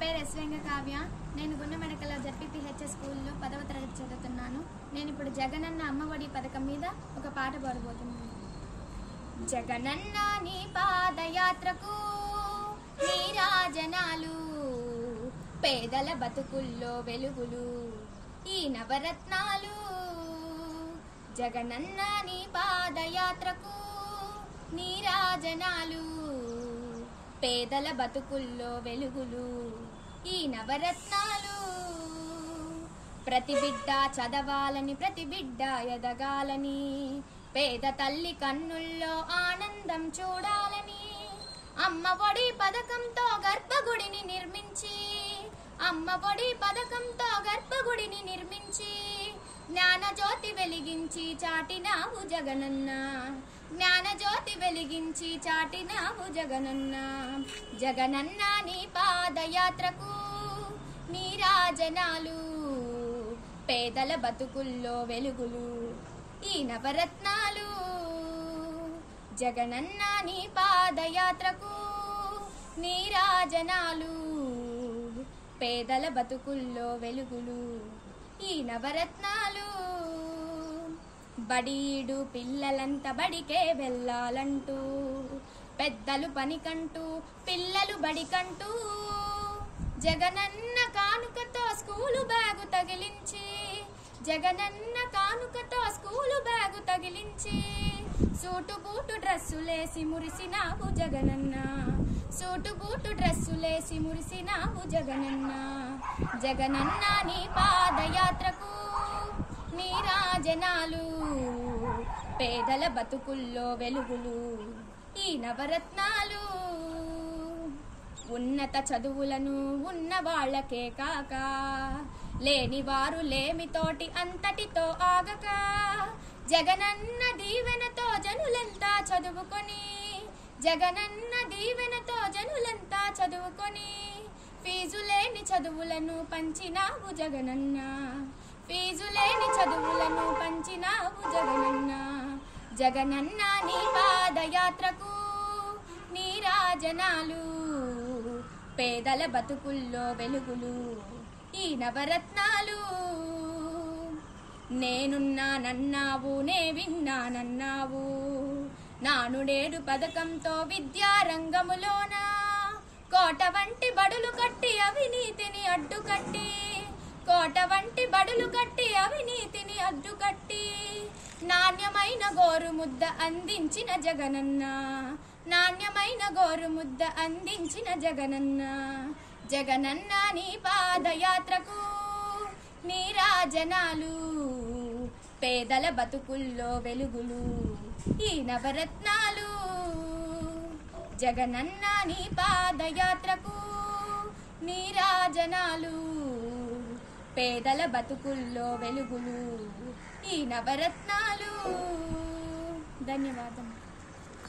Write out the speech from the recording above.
పేరు ఎస్వేంగ కావ్య. నేను గున్నమెడకల జెడ్పీపీహెచ్ఎస్ స్కూల్లో 10వ తరగతి చదువుతున్నాను. నేను ఇప్పుడు జగనన్న అమ్మఒడి పథకం మీద ఒక పాట పాడబోతున్నాను. జగనన్న నీ పాదయాత్రకు నీరాజనాలు, పేదల బతుకుల్లో వెలుగులు ఈ నవరత్నాలు. జగనన్న నీ పాదయాత్రకు నీరాజనాలు, పేదల బతుకుల్లో వెలుగులు ఈ నవరత్నాలు. ప్రతి బిడ్డ చదవాలని, ప్రతి బిడ్డ ఎదగాలని, పేద తల్లి కన్నుల్లో ఆనందం చూడాలని, అమ్మఒడి పథకంతో గర్భగుడిని నిర్మించి, అమ్మఒడి పథకంతో గర్భగుడిని నిర్మించి, జ్ఞానజ్యోతి వెలిగించి చాటినావు జగనన్న, జ్ఞానజ్యోతి వెలిగించి చాటినావు జగనన్న. జగనన్న నీ పాదయాత్రకు నీరాజనాలు, పేదల బతుకుల్లో వెలుగులు ఈ నవరత్నాలు. జగనన్న నీ పాదయాత్రకు నీరాజనాలు, పేదల బతుకుల్లో వెలుగులు ఈ నవరత్నాలు. బడీడు పిల్లలంతా బడికే వెళ్ళాలంటూ, పెద్దలు పనికంటూ పిల్లలు బడికంటూ, జగనన్న కానుకతో స్కూలు బ్యాగు తగిలించి, జగనన్న కానుకతో స్కూలు బ్యాగు తగిలించి, సూటు బూటు డ్రెస్సులేసి మురిసినావు జగనన్న, సూటు బూటు డ్రెస్సులేసి మురిసినావు జగనన్న. జగనన్న నీ పాదయాత్రకు నీరాజనాలు, పేదల బతుకుల్లో వెలుగులు ఈ నవరత్నాలు. ఉన్నత చదువులను ఉన్న వాళ్ళకే కాక, లేని వారు లేమితోటి అంతటితో ఆగక, జగనన్న దీవెనతో జనులంతా చదువుకొని, జగనన్న దీవెనతో జనులంతా చదువుకొని, ఫీజు లేని చదువులను పంచినావు జగనన్న, ఫీజు లేని చదువులను పంచినావు జగనన్న. జగనన్న నీ పాదయాత్రకు నీరాజనాలు, పేదల బతుకుల్లో వెలుగులు ఈ నవరత్నాలు. నేనున్నానన్నావు, నే విన్నానన్నావు, నానుడేడు పథకంతో విద్యారంగములోన కోట వంటి బడులు కట్టి అవినీతిని అడ్డుకట్టి, కోట వంటి బడులు కట్టి అవినీతిని అడ్డుకట్టి, నాణ్యమైన గోరు ముద్ద అందించిన జగనన్న, నాణ్యమైన గోరు ముద్ద అందించిన జగనన్న. జగనన్న నీ పాదయాత్రకు నీరాజనాలు, పేదల బతుకుల్లో వెలుగులు ఈ నవరత్నాలు. జగనన్న నీ పాదయాత్రకు నీరాజనాలు, పేదల బతుకుల్లో వెలుగులు ఈ నవరత్నాలు. ధన్యవాదం.